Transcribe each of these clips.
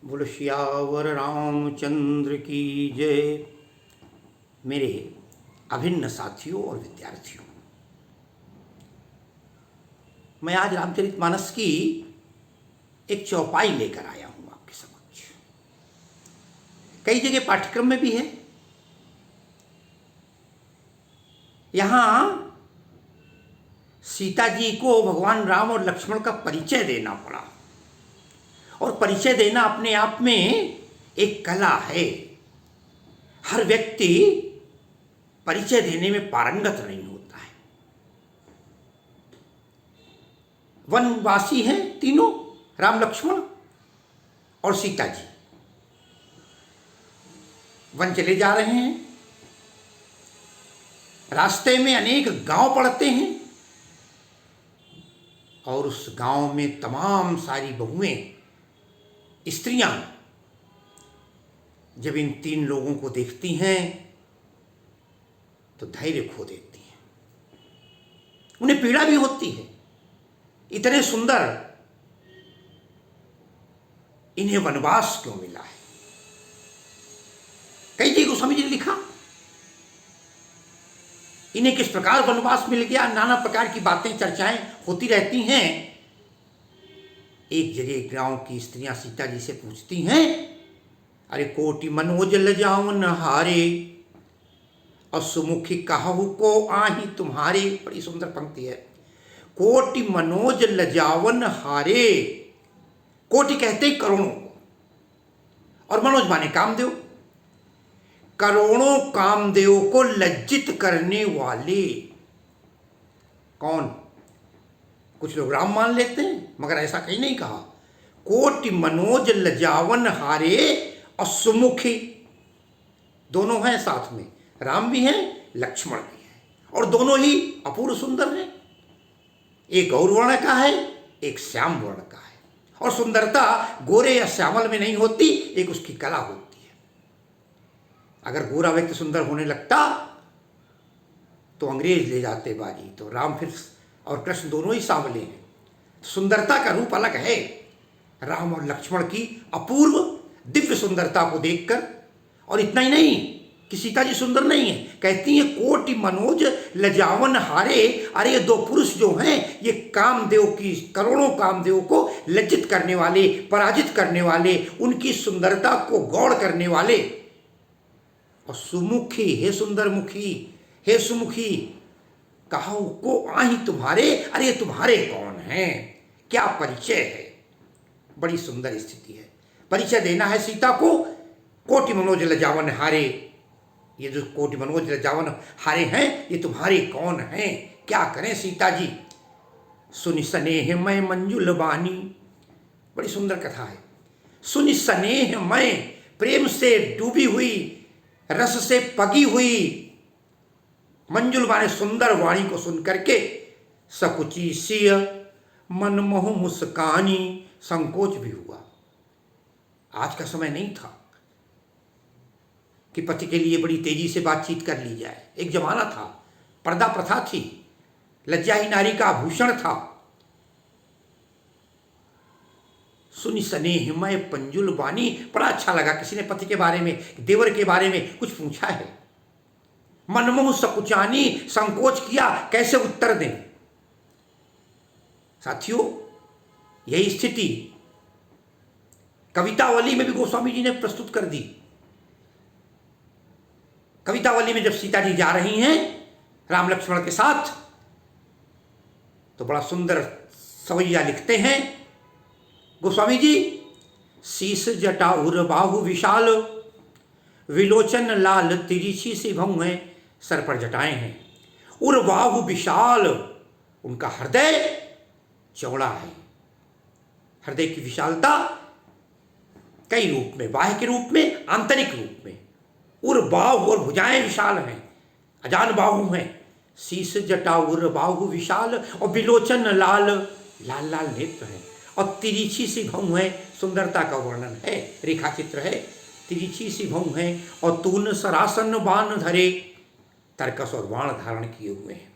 बोलो सियावर रामचंद्र की जय। मेरे अभिन्न साथियों और विद्यार्थियों, मैं आज रामचरितमानस की एक चौपाई लेकर आया हूं आपके समक्ष। कई जगह पाठ्यक्रम में भी है। यहां सीता जी को भगवान राम और लक्ष्मण का परिचय देना पड़ा, और परिचय देना अपने आप में एक कला है। हर व्यक्ति परिचय देने में पारंगत नहीं होता है। वनवासी हैं तीनों, राम लक्ष्मण और सीता जी। वन चले जा रहे हैं, रास्ते में अनेक गांव पड़ते हैं, और उस गांव में तमाम सारी बहुएं, स्त्रियां जब इन तीन लोगों को देखती हैं तो धैर्य खो देती हैं। उन्हें पीड़ा भी होती है, इतने सुंदर इन्हें वनवास क्यों मिला है। कई जी गोस्वामी जी ने लिखा, इन्हें किस प्रकार वनवास मिल गया, नाना प्रकार की बातें चर्चाएं होती रहती हैं। एक जगह गांव की स्त्रियां सीता जी से पूछती हैं, अरे कोटि मनोज लजावन हारे, और सुमुखी कहु को आही तुम्हारे। बड़ी सुंदर पंक्ति है। कोटि मनोज लजावन हारे, कोटि कहते ही करोड़ों को, और मनोज माने कामदेव। करोड़ों कामदेव को लज्जित करने वाले कौन? कुछ लोग राम मान लेते हैं, मगर ऐसा कहीं नहीं कहा। कोटि मनोज लजावन हारे और सुमुखी, दोनों हैं साथ में, राम भी हैं लक्ष्मण भी हैं, और दोनों ही अपूर्व सुंदर हैं। एक गौर वर्ण का है, एक श्याम वर्ण का है, और सुंदरता गोरे या श्यामल में नहीं होती, एक उसकी कला होती है। अगर गोरा व्यक्ति सुंदर होने लगता तो अंग्रेज ले जाते बाजी, तो राम फिर और कृष्ण दोनों ही सांवले हैं। सुंदरता का रूप अलग है। राम और लक्ष्मण की अपूर्व दिव्य सुंदरता को देखकर, और इतना ही नहीं कि सीता जी सुंदर नहीं है, कहती हैं कोटि मनोज लजावन हारे। अरे ये दो पुरुष जो हैं, ये कामदेव की, करोड़ों कामदेव को लज्जित करने वाले, पराजित करने वाले, उनकी सुंदरता को गौड़ करने वाले। और सुमुखी, हे सुंदर मुखी, हे सुमुखी, कहु को आही तुम्हारे। अरे तुम्हारे कौन हैं, क्या परिचय है। बड़ी सुंदर स्थिति है। परिचय देना है सीता को। कोटि मनोज लजावन हारे, ये जो कोटि मनोज लजावन हारे हैं, ये तुम्हारे कौन हैं, क्या करें सीता जी। सुनि स्नेह मैं मंजुल बानी, बड़ी सुंदर कथा है। सुनि स्नेह मैं, प्रेम से डूबी हुई, रस से पगी हुई, मंजुल माने सुंदर वाणी को सुन करके, सकुची सिय मन मोह मुस्कानी, संकोच भी हुआ। आज का समय नहीं था कि पति के लिए बड़ी तेजी से बातचीत कर ली जाए। एक जमाना था, पर्दा प्रथा थी, लज्जा ही नारी का आभूषण था। सुनि स्नेह मैं पंजुल बानी, बड़ा अच्छा लगा। किसी ने पति के बारे में, देवर के बारे में कुछ पूछा है। मनमोह सकुचानी, संकोच किया, कैसे उत्तर दें। साथियों, यही स्थिति कवितावली में भी गोस्वामी जी ने प्रस्तुत कर दी। कवितावली में जब सीता जी जा रही हैं राम लक्ष्मण के साथ, तो बड़ा सुंदर सवैया लिखते हैं गोस्वामी जी। शीस जटा उर बाहु विशाल, विलोचन लाल तिरछी सी भौं है। सर पर जटाएं हैं, उर बाहु विशाल, उनका हृदय चौड़ा है। हृदय की विशालता कई रूप में, बाह्य के रूप में, आंतरिक रूप में। उर बाहु, और भुजाएं विशाल हैं, अजान बाहु हैं। शीस जटा उर बाहु विशाल, और विलोचन लाल, लाल लाल नेत्र हैं, और तिरछी सी भौं है। सुंदरता का वर्णन है, रेखा चित्र है। तिरछी सी भौं है, और तून सरासन बाण धरे, तरकस और बाण धारण किए हुए हैं।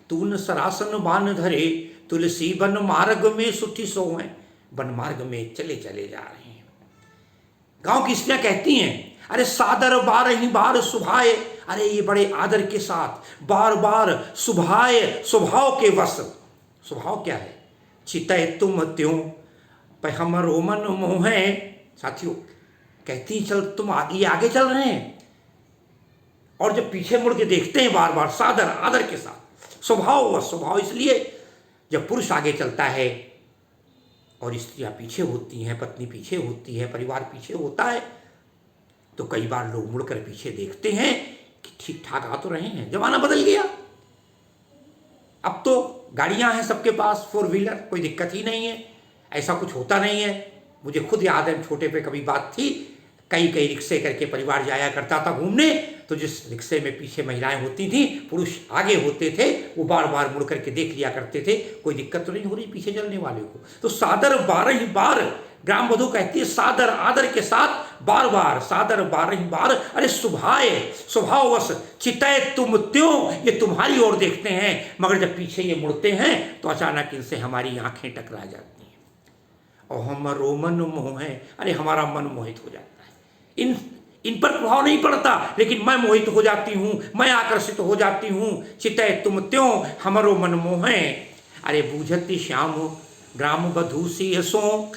तून सरासन बाण धरे, तुलसी वन मार्ग में सुठी सो हैं। वन मार्ग में चले चले जा रहे हैं। गांव की स्त्रियां कहती हैं, अरे सादर बार ही बार सुभाए, अरे ये बड़े आदर के साथ बार बार सुभाए, स्वभाव के वश। स्वभाव क्या है? चितय तुम त्यों पर हमरो मन मोहे। साथियों कहती चल तुम आगे आगे चल रहे हैं, और जब पीछे मुड़ के देखते हैं बार बार सादर आदर के साथ, स्वभाव वश। स्वभाव इसलिए जब पुरुष आगे चलता है और स्त्रियां पीछे होती हैं, पत्नी पीछे होती है, परिवार पीछे होता है, तो कई बार लोग मुड़कर पीछे देखते हैं कि ठीक ठाक आ तो रहे हैं। जमाना बदल गया, अब तो गाड़ियां हैं सबके पास, 4 व्हीलर, कोई दिक्कत ही नहीं है, ऐसा कुछ होता नहीं है। मुझे खुद याद है छोटे पे कभी बात थी, कई कई रिक्शे करके परिवार जाया करता था घूमने, तो जिस रिक्शे में पीछे महिलाएं होती थी, पुरुष आगे होते थे, वो बार बार मुड़ करके देख लिया करते थे, कोई दिक्कत तो नहीं हो रही पीछे चलने वाले को। तो सादर 12 ही बार, ग्राम वधू कहती है सादर आदर के साथ बार बार, सादर 12 ही बार, अरे सुभाए स्वभाववश, चितय तुम त्यों, ये तुम्हारी ओर देखते हैं, मगर जब पीछे ये मुड़ते हैं तो अचानक इनसे हमारी आंखें टकरा जाती हैं और हमरो मन मोह है, अरे हमारा मन मोहित हो जाता है। इन पर प्रभाव नहीं पड़ता, लेकिन मैं मोहित हो जाती हूँ, मैं आकर्षित हो जाती हूँ। चितय तुम त्यों हमरो मन मोहे, अरे बूझती श्याम ग्राम वधू सी सो।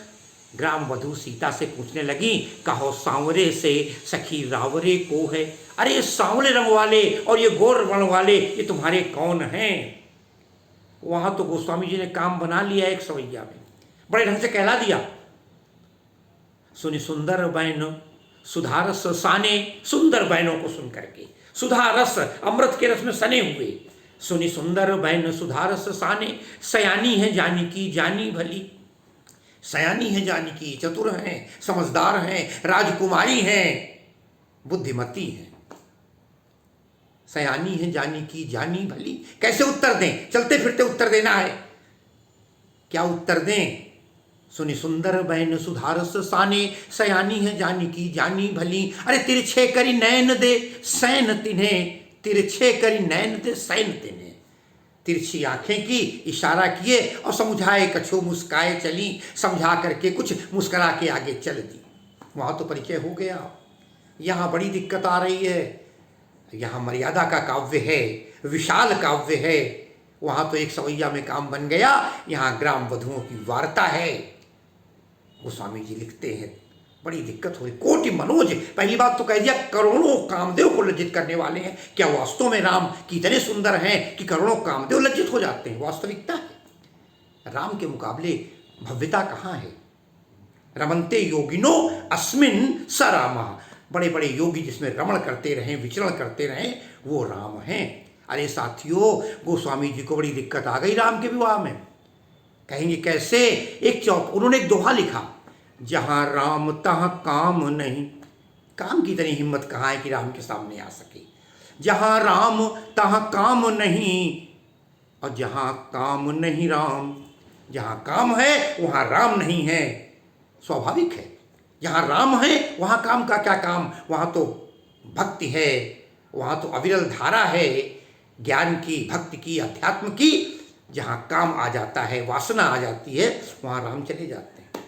ग्राम वधू सीता से पूछने लगी, कहो सांवरे से सखी रावरे को है, अरे ये सांवले रंग वाले और ये गोर रंग वाले ये तुम्हारे कौन हैं? वहां तो गोस्वामी जी ने काम बना लिया एक सवैया में, बड़े ढंग से कहला दिया। सुनी सुंदर बैन सुधारस साने, सुंदर बहनों को सुन करके, सुधा रस अमृत के रस में सने हुए। सुनी सुंदर बहन सुधारस साने, सयानी है जानकी जानी भली। सयानी है जानकी, चतुर हैं, समझदार हैं, राजकुमारी हैं, बुद्धिमती हैं। सयानी है जानकी जानी भली, कैसे उत्तर दें? चलते फिरते उत्तर देना है, क्या उत्तर दें? सुनी सुंदर बहन सुधारस साने, सयानी है जानकी जानी भली, अरे तिरछे करी नैन दे सैन तिन्हें, तिरछे करी नैन दे सैन तिन्हें। तिरछी आंखें की, इशारा किए और समझाए कछो मुस्काए चली, समझा करके कुछ मुस्करा के आगे चल दी। वहां तो परिचय हो गया। यहाँ बड़ी दिक्कत आ रही है, यहाँ मर्यादा का काव्य है, विशाल काव्य है। वहां तो एक सवैया में काम बन गया, यहाँ ग्राम वधुओं की वार्ता है। गोस्वामी जी लिखते हैं बड़ी दिक्कत हो रही। कोटि मनोज, पहली बात तो कह दिया करोड़ों कामदेव को लज्जित करने वाले हैं। क्या वास्तव में राम कितने सुंदर हैं कि करोड़ों कामदेव लज्जित हो जाते हैं? वास्तविकता है, राम के मुकाबले भव्यता कहाँ है? रमन्ते योगिनो अस्मिन् स रामः, बड़े बड़े योगी जिसमें रमण करते रहें, विचरण करते रहें, वो राम हैं। अरे साथियों, गोस्वामी जी को बड़ी दिक्कत आ गई राम के विवाह में। कहेंगे कैसे? एक चौक उन्होंने एक दोहा लिखा, जहां राम तहां काम नहीं। काम की इतनी हिम्मत कहाँ है कि राम के सामने आ सके? जहां राम तहां काम नहीं, और जहां काम नहीं राम। जहां काम है वहां राम नहीं है, स्वाभाविक है। जहां राम है वहां काम का क्या काम? वहां तो भक्ति है, वहां तो अविरल धारा है, ज्ञान की, भक्ति की, अध्यात्म की। जहाँ काम आ जाता है, वासना आ जाती है, वहाँ राम चले जाते हैं।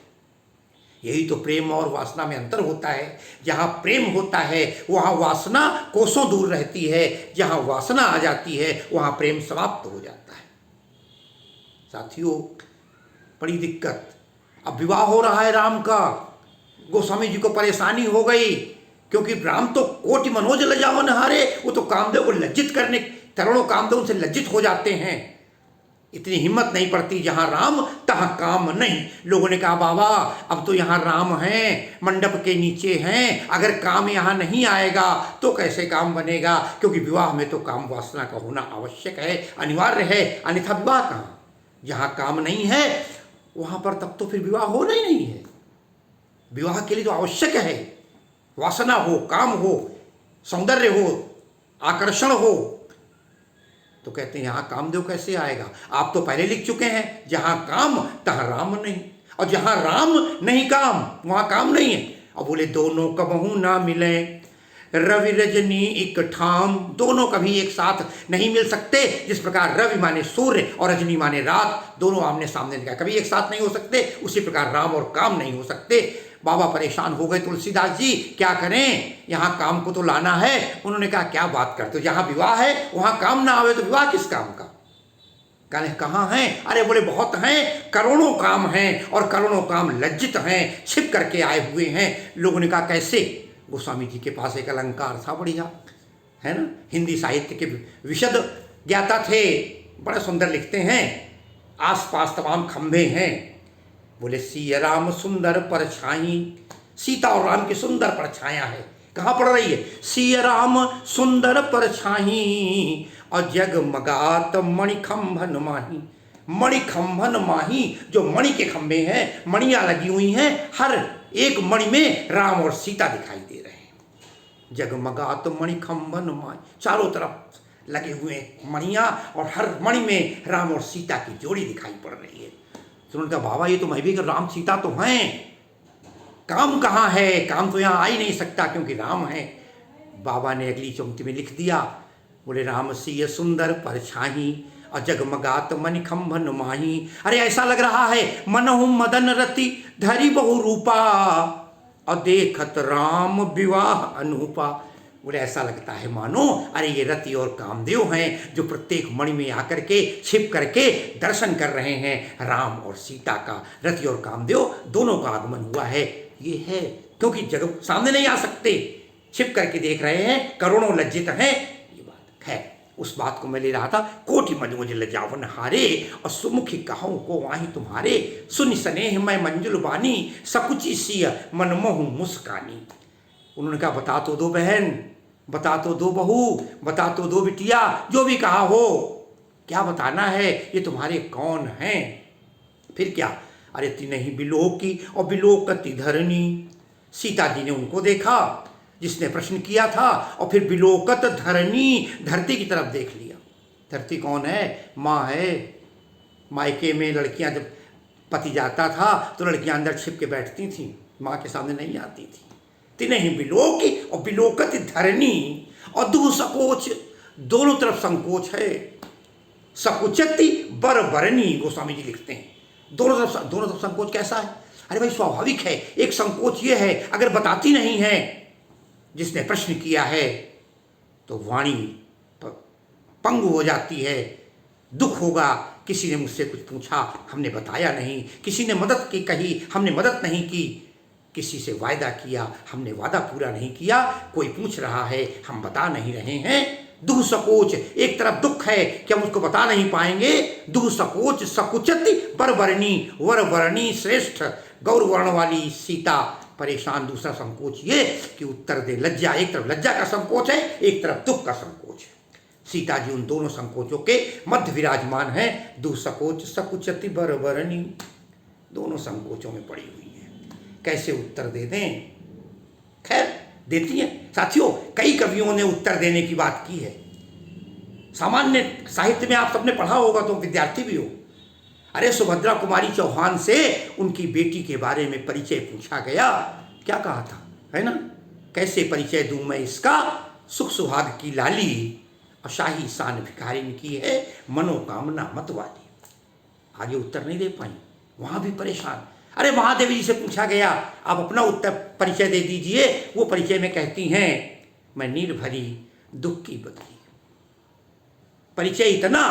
यही तो प्रेम और वासना में अंतर होता है। जहाँ प्रेम होता है वहाँ वासना कोसों दूर रहती है, जहाँ वासना आ जाती है वहाँ प्रेम समाप्त हो जाता है। साथियों बड़ी दिक्कत, अब विवाह हो रहा है राम का। गोस्वामी जी को परेशानी हो गई, क्योंकि राम तो कोटि मनोज लजावन हारे, वो तो कामदेव को लज्जित करने, करोड़ों कामदेव उनसे लज्जित हो जाते हैं। इतनी हिम्मत नहीं पड़ती, जहां राम तहां काम नहीं। लोगों ने कहा बाबा अब तो यहाँ राम हैं, मंडप के नीचे हैं, अगर काम यहाँ नहीं आएगा तो कैसे काम बनेगा? क्योंकि विवाह में तो काम वासना का होना आवश्यक है, अनिवार्य है, अन्यथा विवाह कहाँ? जहाँ काम नहीं है वहाँ पर तब तो फिर विवाह होना ही नहीं है। विवाह के लिए तो आवश्यक है वासना हो, काम हो, सौंदर्य हो, आकर्षण हो। तो कहते हैं यहाँ कामदेव कैसे आएगा? आप तो पहले लिख चुके हैं, जहाँ काम तहाँ राम नहीं, और जहाँ राम नहीं काम वहाँ काम नहीं है। अब बोले दोनों कबहू ना मिले, रवि रजनी एक ठाम। दोनों कभी एक साथ नहीं मिल सकते। जिस प्रकार रवि माने सूर्य और रजनी माने रात, दोनों आमने सामने निकला, कभी एक साथ नहीं हो सकते। उसी प्रकार राम और काम नहीं हो सकते। बाबा परेशान हो गए, तुलसीदास जी क्या करें, यहाँ काम को तो लाना है। उन्होंने कहा क्या बात करते हो, जहाँ विवाह है वहाँ काम ना आवे तो विवाह किस काम का। कहने कहाँ हैं, अरे बोले बहुत हैं, करोड़ों काम हैं और करोड़ों काम लज्जित हैं, छिप करके आए हुए हैं। लोगों ने कहा कैसे। गोस्वामी जी के पास एक अलंकार था बढ़िया, है ना, हिंदी साहित्य के विशद ज्ञाता थे, बड़ा सुंदर लिखते हैं। आसपास तमाम खंभे हैं। बोले सिया राम सुंदर परछाई, सीता और राम की सुंदर परछाया है। कहाँ पड़ रही है, सिया राम सुंदर परछाई और जगमगात मणिखंभन माही। मणिखंभन माही, जो मणि के खंभे हैं, मणियाँ लगी हुई हैं, हर एक मणि में राम और सीता दिखाई दे रहे हैं। जगमगात मणिखंभन माही, चारों तरफ लगे हुए मणियाँ और हर मणि में राम और सीता की जोड़ी दिखाई पड़ रही है। तो उन्होंने कहा बाबा ये तो मैं भी कर, राम सीता तो हैं, काम कहाँ है, काम तो यहाँ आ ही नहीं सकता क्योंकि राम है। बाबा ने अगली पंक्ति में लिख दिया, बोले राम सिय सुंदर परछाई और जगमगात मणिखंभन माही। अरे ऐसा लग रहा है मनहु मदन रति धरी बहु रूपा और देखत राम विवाह अनूपा। बोले ऐसा लगता है मानो अरे ये रति और कामदेव हैं जो प्रत्येक मणि में आकर के छिप करके दर्शन कर रहे हैं। राम और सीता का, रति और कामदेव दोनों का आगमन हुआ है। ये है क्योंकि जगह सामने नहीं आ सकते, छिप करके देख रहे हैं, करोड़ों लज्जित हैं। ये बात है, उस बात को मैं ले रहा था। कोटि मनोज लजावन हारे और सुमुखी कहूँ को वाही तुम्हारे, सुनि स्नेह मैं मंजुल बानी सकुची सिय मनमोहु मुस्कानी। उन्होंने कहा बता तो दो बहन, बता तो दो बहू, बता तो दो बिटिया, जो भी कहा हो, क्या बताना है, ये तुम्हारे कौन हैं। फिर क्या, अरे तिन्हीं बिलोकी और बिलोकति धरनी। सीता जी ने उनको देखा जिसने प्रश्न किया था और फिर बिलोकत धरनी, धरती की तरफ देख लिया। धरती कौन है, माँ है। मायके में लड़कियां जब पति जाता था तो लड़कियां अंदर छिप के बैठती थीं, माँ के सामने नहीं आती थी। तिन्हीं बिलोकी और बिलोकत धरनी और दू सकोच, दोनों तरफ संकोच है। सकुचति बरबरनी, गोस्वामी जी लिखते हैं दोनों तरफ संकोच कैसा है। अरे भाई स्वाभाविक है, एक संकोच ये है अगर बताती नहीं है जिसने प्रश्न किया है तो वाणी पंगु हो जाती है, दुख होगा। किसी ने मुझसे कुछ पूछा, हमने बताया नहीं, किसी ने मदद की कही, हमने मदद नहीं की, किसी से वायदा किया, हमने वादा पूरा नहीं किया, कोई पूछ रहा है, हम बता नहीं रहे हैं। दुह सकोच, एक तरफ दुख है कि हम उसको बता नहीं पाएंगे। दुह सकोच सकुचति बरबरनी, वरवर्णी श्रेष्ठ, गौर वर्ण वाली सीता परेशान। दूसरा संकोच ये कि उत्तर दे, लज्जा, एक तरफ लज्जा का संकोच है, एक तरफ दुख का संकोच है। सीता जी उन दोनों संकोचों के मध्य विराजमान है। दुह सकोच सकुचति बरबरनी, दोनों संकोचों में पड़ी हुई है, कैसे उत्तर दे दें। खैर देती हैं। साथियों कई कवियों ने उत्तर देने की बात की है। सामान्य साहित्य में आप सबने पढ़ा होगा, तो विद्यार्थी भी हो। अरे सुभद्रा कुमारी चौहान से उनकी बेटी के बारे में परिचय पूछा गया, क्या कहा था, है ना, कैसे परिचय दूं मैं इसका, सुख सुहाग की लाली और शाही शान भिखारिन की है मनोकामना मत वाली। आगे उत्तर नहीं दे पाई, वहां भी परेशान। अरे महादेवी जी से पूछा गया, आप अपना उत्तर परिचय दे दीजिए। वो परिचय में कहती हैं मैं नीर भरी दुख की बदली। परिचय इतना,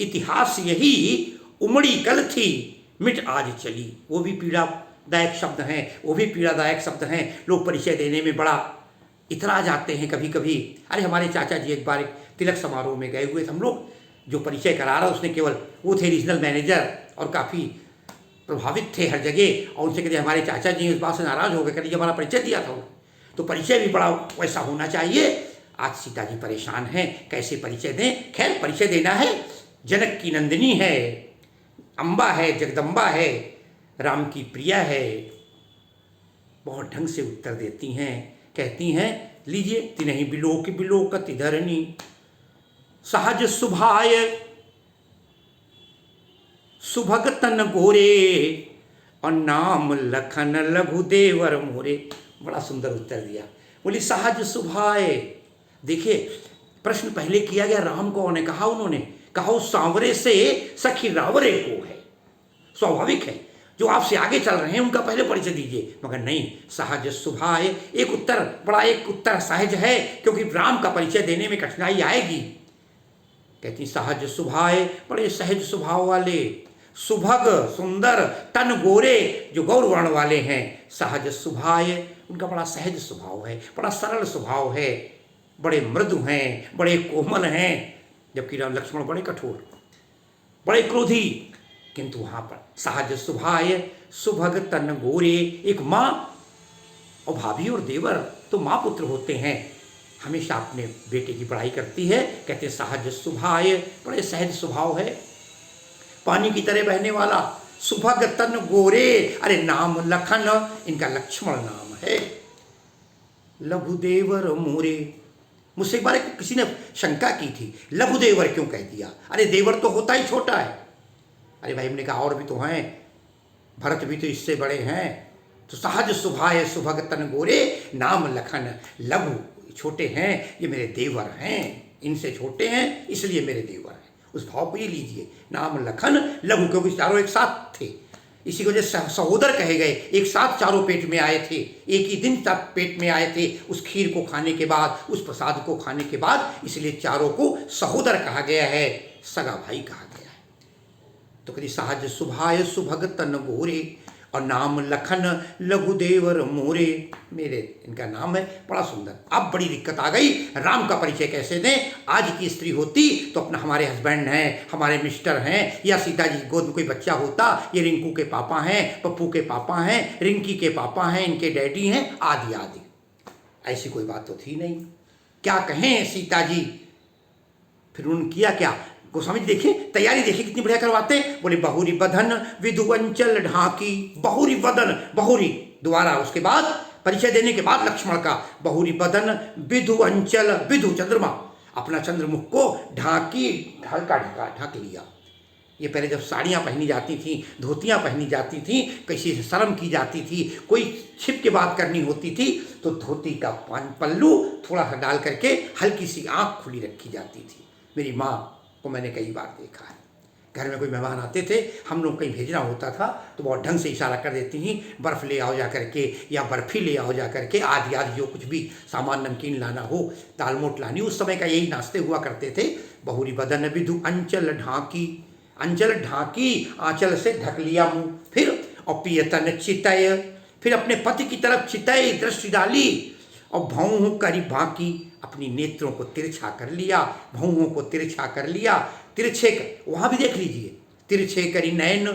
इतिहास यही उमड़ी कल थी मिट आज चली। वो भी पीड़ादायक शब्द हैं, वो भी पीड़ादायक शब्द हैं। लोग परिचय देने में बड़ा इतरा जाते हैं कभी कभी। अरे हमारे चाचा जी एक बार एक तिलक समारोह में गए हुए थे हम लोग, जो परिचय करा रहा उसने केवल, वो थे रीजनल मैनेजर और काफ़ी प्रभावित थे हर जगह, और उनसे कहते हमारे चाचा जी इस बात से नाराज़ हो गए, कहते जब हमारा परिचय दिया था। तो परिचय भी बड़ा वैसा होना चाहिए। आज सीता जी परेशान हैं, कैसे परिचय दें। खैर परिचय देना है, जनक की नंदिनी है, अम्बा है, जगदम्बा है, राम की प्रिया है। बहुत ढंग से उत्तर देती हैं, कहती हैं लीजिए, तिन्हीं बिलोक बिलोकति धरनी, सहज सुभाय सुभगतन गोरे और नाम लखन लघु देवर मोरे। बड़ा सुंदर उत्तर दिया। बोली सहज सुभाय। देखिए प्रश्न पहले किया गया राम को, ने कहा, उन्होंने कहा उस सांवरे से सखी रावरे को है। स्वाभाविक है, जो आपसे आगे चल रहे हैं उनका पहले परिचय दीजिए। मगर नहीं, सहज स्वभाव। एक उत्तर सहज है, क्योंकि राम का परिचय देने में कठिनाई आएगी। कहती सहज स्वभाव, बड़े सहज स्वभाव वाले, सुभग सुंदर, तन गोरे, जो गौर वर्ण वाले हैं। सहज स्वभाव, उनका बड़ा सहज स्वभाव है, बड़ा सरल स्वभाव है, बड़े मृदु हैं, बड़े कोमल हैं। जबकि राम लक्ष्मण बड़े कठोर, बड़े क्रोधी, किंतु वहां पर सहज स्वभाव, सुभग तन गोरे। एक माँ और भाभी और देवर तो माँ पुत्र होते हैं, हमेशा अपने बेटे की बड़ाई करती है। कहते सहज स्वभाव, बड़े सहज स्वभाव है, पानी की तरह बहने वाला, सुभग तन गोरे। अरे नाम लखन, इनका लक्ष्मण नाम है। लघुदेवर मोरे। मुझसे एक बार किसी ने शंका की थी, लघुदेवर क्यों कह दिया? अरे देवर तो होता ही छोटा है। अरे भाई, हमने कहा और भी तो हैं, भरत भी तो इससे बड़े हैं। तो सहज स्वभाव, सुभग तन गोरे, नाम लखन। लघु छोटे हैं, ये मेरे देवर हैं, इनसे छोटे हैं इसलिए मेरे देवर हैं। उस भाव को ये लीजिए, नाम लखन लघु, क्योंकि चारों एक साथ थे, इसी को वजह सहोदर कहे गए। एक साथ चारों पेट में आए थे, एक ही दिन तक पेट में आए थे, उस खीर को खाने के बाद, उस प्रसाद को खाने के बाद, इसलिए चारों को सहोदर कहा गया है, सगा भाई कहा गया है। तो कभी सहज स्वभाव, सुभग तन गोरे, और नाम लखन लघुदेवर मोरे। मेरे इनका नाम है, बड़ा सुंदर। अब बड़ी दिक्कत आ गई, राम का परिचय कैसे दें? आज की स्त्री होती तो अपना हमारे हस्बैंड हैं, हमारे मिस्टर हैं, या सीता जी गोद में कोई बच्चा होता, ये रिंकू के पापा हैं, पप्पू के पापा हैं, रिंकी के पापा हैं, इनके डैडी हैं, आदि आदि। ऐसी कोई बात तो थी नहीं। क्या कहें सीता जी? फिर उन्होंने किया क्या? गोस्वामी जी देखिए, तैयारी देखिए कितनी बढ़िया करवाते हैं। बोले बहुरी बधन विधुअंचल ढाकी। बहुरी बदन, बहुरी दोबारा, उसके बाद परिचय देने के बाद लक्ष्मण का, बहुरी बदन विधु अंचल, विधु चंद्रमा, अपना चंद्रमुख को ढाकी, हल्का ढक लिया। ये पहले जब साड़ियाँ पहनी जाती थी, धोतियाँ पहनी जाती थी, किसी से शर्म की जाती थी, कोई छिप के बात करनी होती थी, तो धोती का पल्लू थोड़ा सा डाल करके हल्की सी आँख खुली रखी जाती थी। मेरी माँ को मैंने कई बार देखा है, घर में कोई मेहमान आते थे, हम लोग कहीं भेजना होता था तो बहुत ढंग से इशारा कर देती थी, बर्फ़ ले आओ जा करके, या बर्फ़ी ले आओ जा करके, आदि आदि जो कुछ भी सामान, नमकीन लाना हो, दाल मोट लानी, उस समय का यही नाश्ते हुआ करते थे। बहुरी बदन विधु अंचल ढाकी, अंचल ढाकी, आंचल से ढक लिया मुँह। फिर और पियतन चितय, फिर अपने पति की तरफ चितय दृष्टि डाली, और भौं करी बाकी, अपनी नेत्रों को तिरछा कर लिया, भौहों को तिरछा कर लिया। तिरछे, वहाँ भी देख लीजिए, तिरछे करी नयन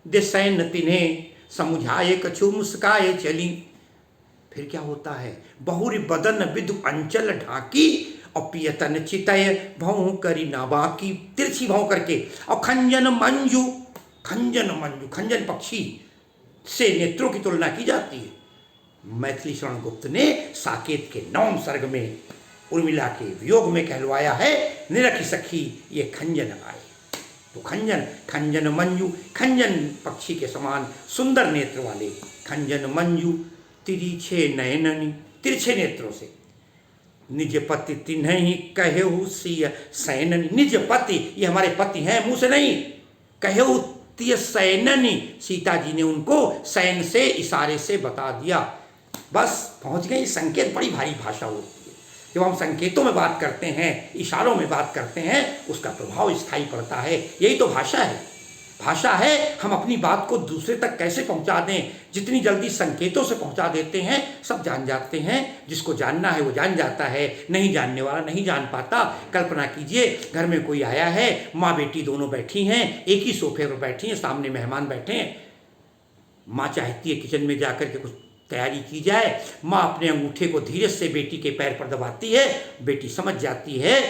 दिसैन तिन्हें, समुझाए कछु मुस्काए चली। फिर क्या होता है? बहुरी बदन विधु अंचल ढाकी, और पियतन चितय भौं करी ना बाकी, तिरछी भौं करके। और खंजन मंजू, खंजन मंजू, खंजन पक्षी से नेत्रों की तुलना की जाती है। मैथिली शरण गुप्त ने साकेत के 9वें सर्ग में उर्मिला के वियोग में कहलवाया है, निरखी सखी ये खंजन आए। तो खंजन, खंजन मंजू, खंजन पक्षी के समान सुंदर नेत्र वाले, खंजन मंजू तिरछे नयननी, तिरछे नेत्रों से। निज पति तिन्हीं कहेहु सिय सैननी, निज पति, ये हमारे पति हैं, मुंह से नहीं, कहेहु तिय सैननी, सीता जी ने उनको सैन से, इशारे से बता दिया। बस पहुंच गए। संकेत बड़ी भारी भाषा होती है, जब हम संकेतों में बात करते हैं, इशारों में बात करते हैं, उसका प्रभाव स्थायी पड़ता है। यही तो भाषा है। भाषा है हम अपनी बात को दूसरे तक कैसे पहुंचा दें। जितनी जल्दी संकेतों से पहुंचा देते हैं, सब जान जाते हैं। जिसको जानना है वो जान जाता है, नहीं जानने वाला नहीं जान पाता। कल्पना कीजिए, घर में कोई आया है, माँ बेटी दोनों बैठी हैं, एक ही सोफे पर बैठी हैं, सामने मेहमान बैठे हैं। माँ चाहती है किचन में जाकर के कुछ तैयारी की जाए। माँ अपने अंगूठे को धीरे से बेटी के पैर पर दबाती है। बेटी समझ जाती है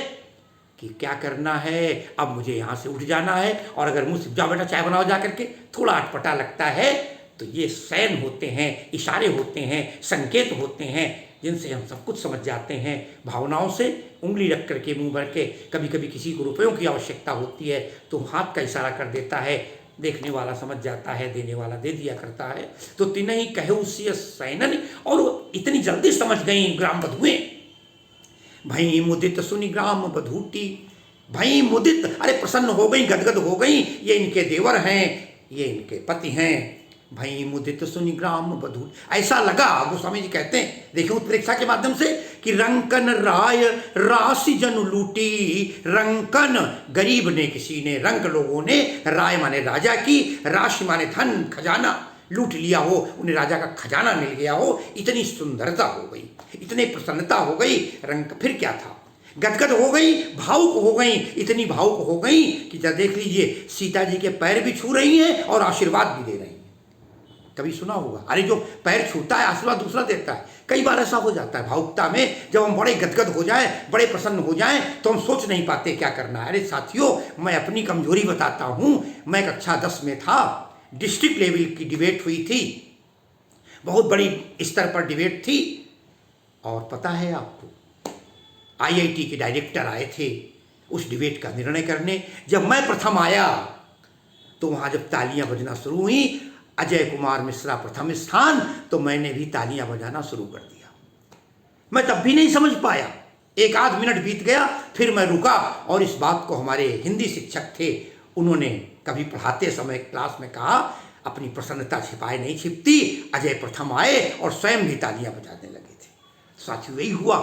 कि क्या करना है, अब मुझे यहाँ से उठ जाना है। और अगर मुझसे जा बेटा चाय बनाओ जा करके, थोड़ा अटपटा लगता है, तो ये सैन होते हैं, इशारे होते हैं, संकेत होते हैं, जिनसे हम सब कुछ समझ जाते हैं। भावनाओं से उंगली रख करके, मुंह भर के, कभी कभी किसी को रुपयों की आवश्यकता होती है तो हाथ का इशारा कर देता है, देखने वाला समझ जाता है, देने वाला दे दिया करता है। तो तिन्हीं कहेहु सिय सैननी, और वो इतनी जल्दी समझ गई ग्राम बधुएं। भई मुदित सुनी ग्राम बधूटी, भई मुदित, अरे प्रसन्न हो गई, गदगद हो गई। ये इनके देवर हैं, ये इनके पति हैं। भई मुदित सुनि ग्राम बधू। ऐसा लगा, गोस्वामी जी कहते हैं, देखिए उत्प्रेक्षा के माध्यम से, कि रंकन राय राशि जन लूटी। रंकन गरीब ने, किसी ने, रंक लोगों ने, राय माने राजा की, राशि माने धन खजाना लूट लिया हो, उन्हें राजा का खजाना मिल गया हो, इतनी सुंदरता हो गई, इतनी प्रसन्नता हो गई। रंक फिर क्या था, गदगद हो गई, भावुक हो गई, इतनी भावुक हो गई कि जब देख लीजिए सीता जी के पैर भी छू रही हैं और आशीर्वाद भी दे रही हैं। कभी सुना होगा, अरे जो पैर छूता है आशीर्वाद दूसरा देता है। कई बार ऐसा हो जाता है भावुकता में, जब हम बड़े गदगद हो जाएं, बड़े प्रसन्न हो जाएं, तो हम सोच नहीं पाते क्या करना है। अरे साथियों, मैं अपनी कमजोरी बताता हूं। मैं कक्षा 10 में था, डिस्ट्रिक्ट लेवल की डिबेट हुई थी, बहुत बड़ी स्तर पर डिबेट थी। और पता है आपको, IIT के डायरेक्टर आए थे उस डिबेट का निर्णय करने। जब मैं प्रथम आया तो वहाँ जब तालियां बजना शुरू हुई, अजय कुमार मिश्रा प्रथम स्थान, तो मैंने भी तालियां बजाना शुरू कर दिया। मैं तब भी नहीं समझ पाया, एक आध मिनट बीत गया, फिर मैं रुका। और इस बात को हमारे हिंदी शिक्षक थे, उन्होंने कभी पढ़ाते समय क्लास में कहा, अपनी प्रसन्नता छिपाए नहीं छिपती। अजय प्रथम आए और स्वयं भी तालियां बजाने लगे थे। साथियों, यही हुआ।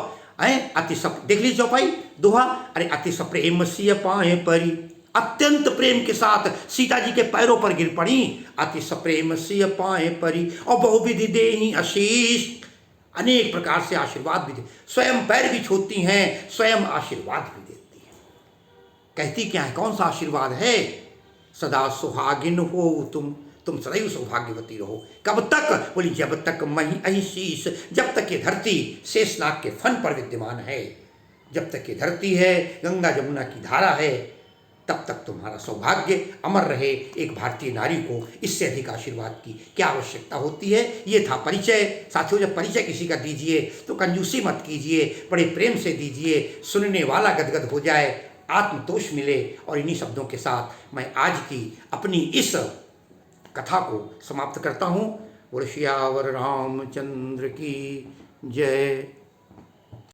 अति सप देख लीजिए चौपाई दोहा, अरे अति सप्रेम सिय पाए परी, अत्यंत प्रेम के साथ सीता जी के पैरों पर गिर पड़ी। अति सप्रेम सिय पाए परी, और बहुविधि देहि आशीष, अनेक प्रकार से आशीर्वाद भी दे, स्वयं पैर भी छूती हैं, स्वयं आशीर्वाद भी देती हैं। कहती क्या है, कौन सा आशीर्वाद है, सदा सुहागिन हो तुम सदैव सौभाग्यवती रहो। कब तक, बोली जब तक मही अहि शीश, जब तक ये धरती शेषनाग के फन पर विद्यमान है, जब तक ये धरती है, गंगा जमुना की धारा है, तब तक तुम्हारा सौभाग्य अमर रहे। एक भारतीय नारी को इससे अधिक आशीर्वाद की क्या आवश्यकता होती है। ये था परिचय। साथियों, जब परिचय किसी का दीजिए तो कंजूसी मत कीजिए, बड़े प्रेम से दीजिए, सुनने वाला गदगद हो जाए, आत्मतोष मिले। और इन्हीं शब्दों के साथ मैं आज की अपनी इस कथा को समाप्त करता हूँ। बोलो सियावर रामचंद्र की जय।